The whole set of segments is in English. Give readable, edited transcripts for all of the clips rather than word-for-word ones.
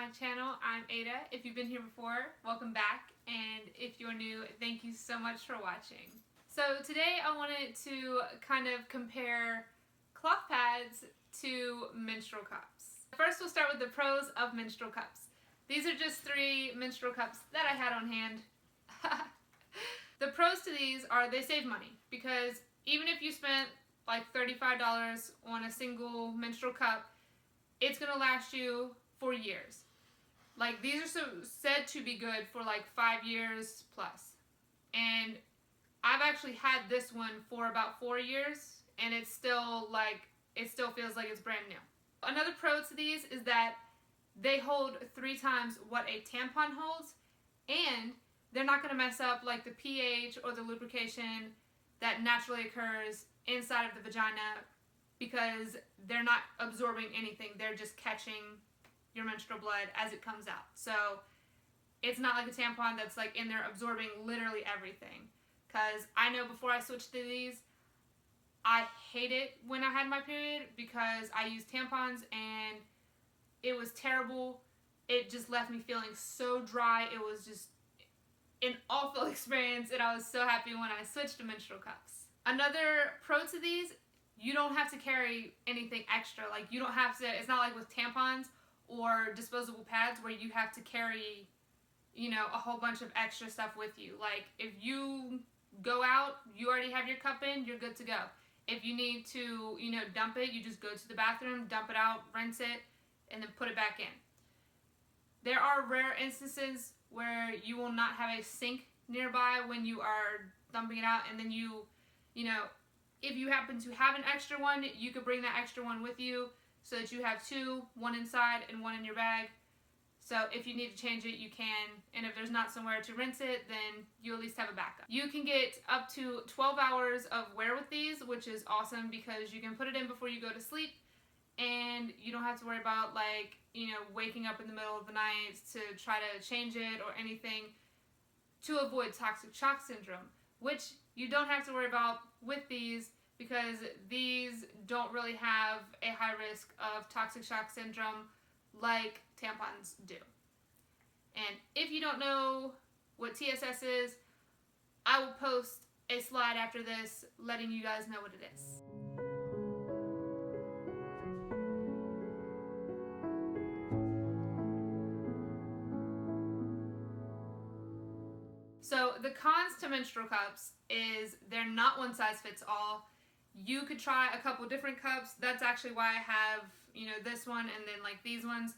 my channel. I'm Ada. If you've been here before, welcome back, and if you're new, thank you so much for watching. So today I wanted to kind of compare cloth pads to menstrual cups. First we'll start with the pros of menstrual cups. These are just 3 menstrual cups that I had on hand. The pros to these are they save money, because even if you spent like $35 on a single menstrual cup, it's gonna last you for years. Like, these are said to be good for like 5 years plus. And I've actually had this one for about 4 years, and it still feels like it's brand new. Another pro to these is that they hold 3 times what a tampon holds, and they're not gonna mess up like the pH or the lubrication that naturally occurs inside of the vagina, because they're not absorbing anything. They're just catching your menstrual blood as it comes out. So it's not like a tampon that's like in there absorbing literally everything. Because I know before I switched to these, I hate it when I had my period, because I used tampons and it was terrible. It just left me feeling so dry. It was just an awful experience, and I was so happy when I switched to menstrual cups. Another pro to these, you don't have to carry anything extra. Like, you don't have to, it's not like with tampons or disposable pads where you have to carry, you know, a whole bunch of extra stuff with you. Like, if you go out, you already have your cup in, you're good to go. If you need to, you know, dump it, you just go to the bathroom, dump it out, rinse it, and then put it back in. There are rare instances where you will not have a sink nearby when you are dumping it out, and then you know, if you happen to have an extra one, you could bring that extra one with you so that you have 2, one inside and one in your bag. So if you need to change it, you can. And if there's not somewhere to rinse it, then you at least have a backup. You can get up to 12 hours of wear with these, which is awesome, because you can put it in before you go to sleep, and you don't have to worry about, like, you know, waking up in the middle of the night to try to change it or anything, to avoid toxic shock syndrome, which you don't have to worry about with these, because these don't really have a high risk of toxic shock syndrome like tampons do. And if you don't know what TSS is, I will post a slide after this letting you guys know what it is. So the cons to menstrual cups is they're not one size fits all. You could try a couple different cups. That's actually why I have, you know, this one and then like these ones,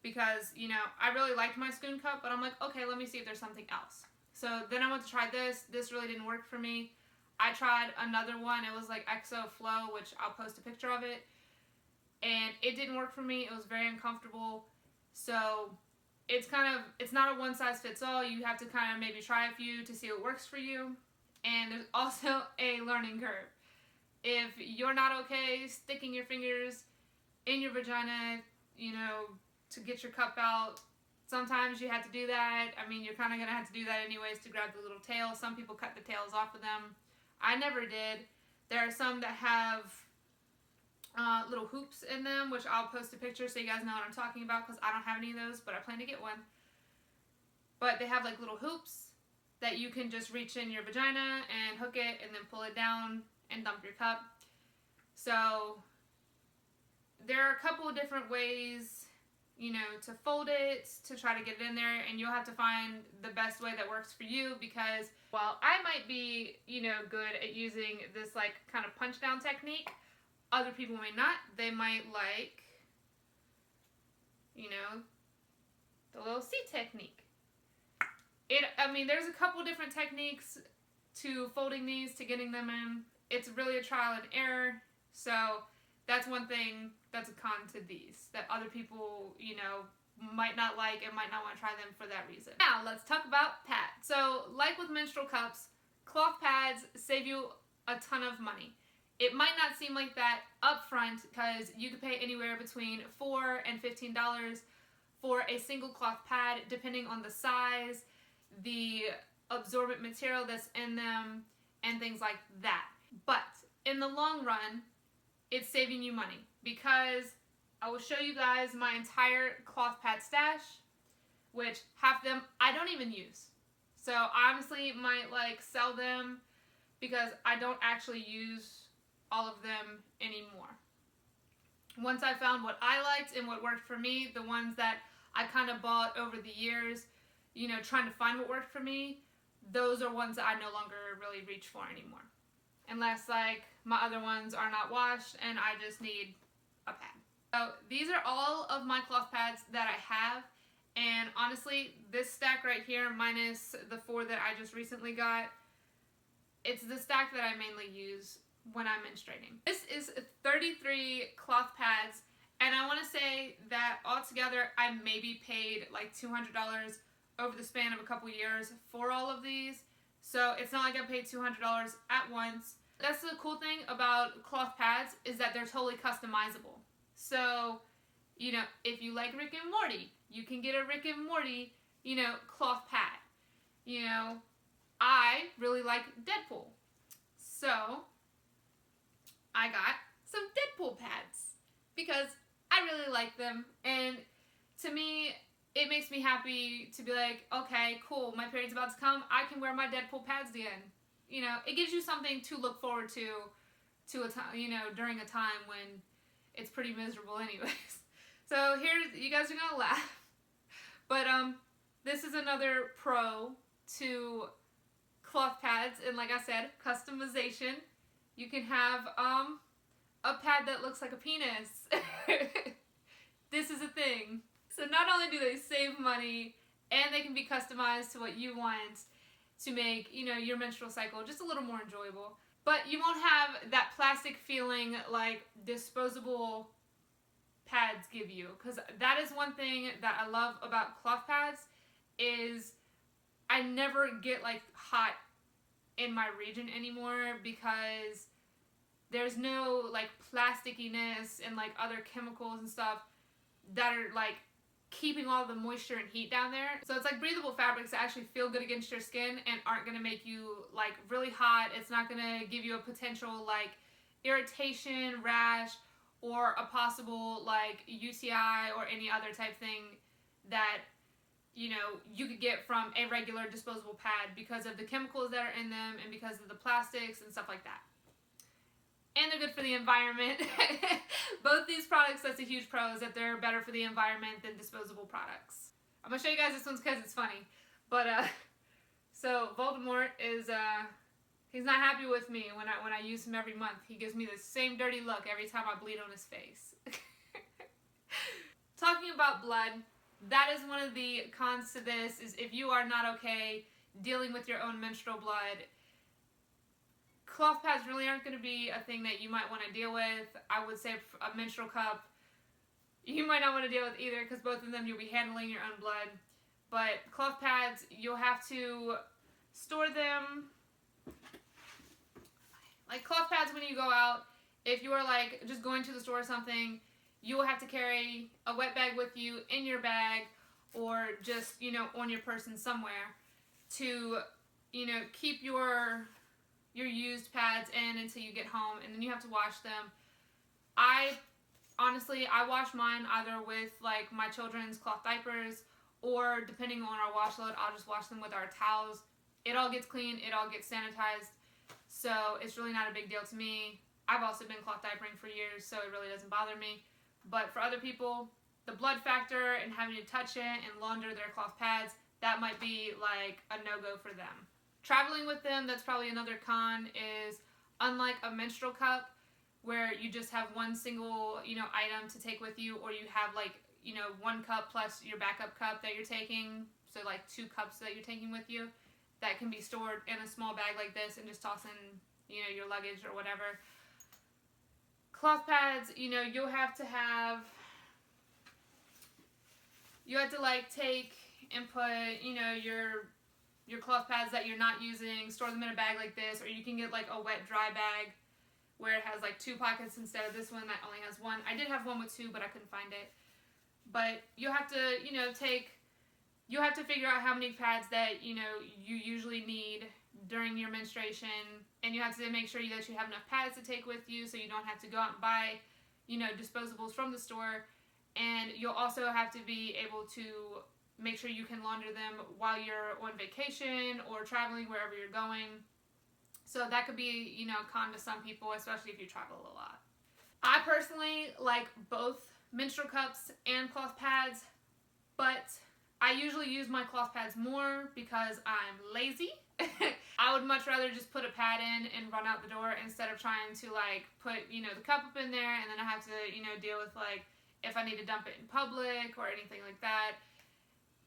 because, you know, I really liked my spoon cup, but I'm like, okay, let me see if there's something else. So then I went to try this. This really didn't work for me. I tried another one. It was like EXO Flow, which I'll post a picture of it. And it didn't work for me. It was very uncomfortable. So it's not a one size fits all. You have to kind of maybe try a few to see what works for you. And there's also a learning curve. If you're not okay sticking your fingers in your vagina, you know, to get your cup out, sometimes you have to do that. I mean, you're kind of going to have to do that anyways to grab the little tail. Some people cut the tails off of them. I never did. There are some that have little hoops in them, which I'll post a picture so you guys know what I'm talking about, because I don't have any of those, but I plan to get one. But they have like little hoops that you can just reach in your vagina and hook it and then pull it down and dump your cup. So there are a couple of different ways, you know, to fold it, to try to get it in there, and you'll have to find the best way that works for you, because while I might be, you know, good at using this like kind of punch down technique, other people may not. They might like, you know, the little C technique. I mean, there's a couple different techniques to folding these, to getting them in. It's really a trial and error. So that's one thing that's a con to these, that other people, you know, might not like and might not want to try them for that reason. Now, let's talk about pads. So, like with menstrual cups, cloth pads save you a ton of money. It might not seem like that up front, because you could pay anywhere between $4 and $15 for a single cloth pad, depending on the size, the absorbent material that's in them, and things like that. But in the long run, it's saving you money, because I will show you guys my entire cloth pad stash, which half of them I don't even use. So I honestly might like sell them because I don't actually use all of them anymore. Once I found what I liked and what worked for me, the ones that I kind of bought over the years, you know, trying to find what worked for me, those are ones that I no longer really reach for anymore. Unless like my other ones are not washed and I just need a pad. So these are all of my cloth pads that I have, and honestly this stack right here minus the 4 that I just recently got, it's the stack that I mainly use when I'm menstruating. This is 33 cloth pads, and I want to say that altogether I maybe paid like $200 over the span of a couple years for all of these. So it's not like I paid $200 at once. That's the cool thing about cloth pads, is that they're totally customizable. So, you know, if you like Rick and Morty, you can get a Rick and Morty, you know, cloth pad. You know, I really like Deadpool. So I got some Deadpool pads because I really like them, and to me it makes me happy to be like, okay, cool, my period's about to come, I can wear my Deadpool pads again. You know, it gives you something to look forward to a time, you know, during a time when it's pretty miserable anyways. So here's, you guys are gonna laugh, but this is another pro to cloth pads, and like I said, customization. You can have a pad that looks like a penis. This is a thing. So not only do they save money, and they can be customized to what you want to make, you know, your menstrual cycle just a little more enjoyable. But you won't have that plastic feeling like disposable pads give you, because that is one thing that I love about cloth pads, is I never get like hot in my region anymore because there's no like plasticiness and like other chemicals and stuff that are like keeping all the moisture and heat down there. So it's like breathable fabrics that actually feel good against your skin and aren't going to make you like really hot. It's not going to give you a potential like irritation, rash, or a possible like UTI or any other type thing that, you know, you could get from a regular disposable pad because of the chemicals that are in them and because of the plastics and stuff like that. And they're good for the environment. Both these products, that's a huge pro, is that they're better for the environment than disposable products. I'm going to show you guys this one because it's funny. But, so Voldemort is, he's not happy with me when I use him every month. He gives me the same dirty look every time I bleed on his face. Talking about blood, that is one of the cons to this, is if you are not okay dealing with your own menstrual blood, cloth pads really aren't going to be a thing that you might want to deal with. I would say a menstrual cup, you might not want to deal with either, because both of them you'll be handling your own blood. But cloth pads, you'll have to store them. Like cloth pads, when you go out, if you are like just going to the store or something, you will have to carry a wet bag with you in your bag, or just, you know, on your person somewhere to, you know, keep your used pads in until you get home, and then you have to wash them. I wash mine either with like my children's cloth diapers, or depending on our wash load, I'll just wash them with our towels. It all gets clean, it all gets sanitized, so it's really not a big deal to me. I've also been cloth diapering for years, so it really doesn't bother me. But for other people, the blood factor and having to touch it and launder their cloth pads, that might be like a no-go for them. Traveling with them, that's probably another con, is unlike a menstrual cup where you just have one single, you know, item to take with you, or you have like, you know, one cup plus your backup cup that you're taking, so like 2 cups that you're taking with you that can be stored in a small bag like this and just toss in, you know, your luggage or whatever. Cloth pads, you know, you have to like take and put, you know, your cloth pads that you're not using, store them in a bag like this, or you can get like a wet dry bag where it has like 2 pockets instead of this one that only has 1. I did have one with 2, but I couldn't find it. But you have to, you know, you have to figure out how many pads that, you know, you usually need during your menstruation, and you have to make sure that you have enough pads to take with you so you don't have to go out and buy, you know, disposables from the store. and you'll also have to be able to make sure you can launder them while you're on vacation or traveling wherever you're going. So that could be, you know, a con to some people, especially if you travel a lot. I personally like both menstrual cups and cloth pads, but I usually use my cloth pads more because I'm lazy. I would much rather just put a pad in and run out the door instead of trying to like put, you know, the cup up in there and then I have to, you know, deal with like if I need to dump it in public or anything like that.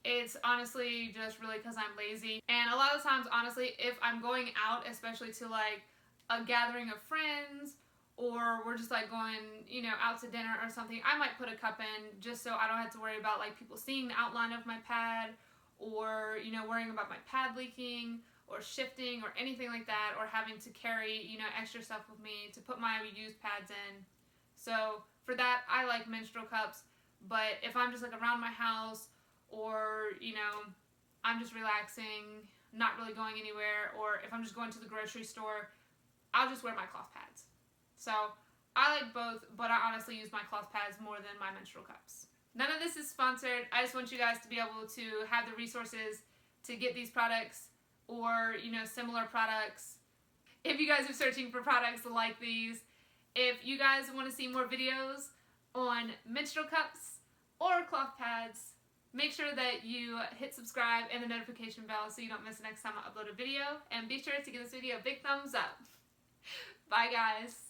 It's honestly just really because I'm lazy. And a lot of times, honestly, if I'm going out, especially to like a gathering of friends, or we're just like going, you know, out to dinner or something, I might put a cup in just so I don't have to worry about like people seeing the outline of my pad, or, you know, worrying about my pad leaking or shifting or anything like that, or having to carry, you know, extra stuff with me to put my used pads in. So for that, I like menstrual cups. But if I'm just like around my house, or, you know, I'm just relaxing, not really going anywhere, or if I'm just going to the grocery store, I'll just wear my cloth pads. So I like both, but I honestly use my cloth pads more than my menstrual cups. None of this is sponsored. I just want you guys to be able to have the resources to get these products or, you know, similar products. If you guys are searching for products like these, if you guys want to see more videos on menstrual cups or cloth pads, make sure that you hit subscribe and the notification bell so you don't miss the next time I upload a video. And be sure to give this video a big thumbs up. Bye guys.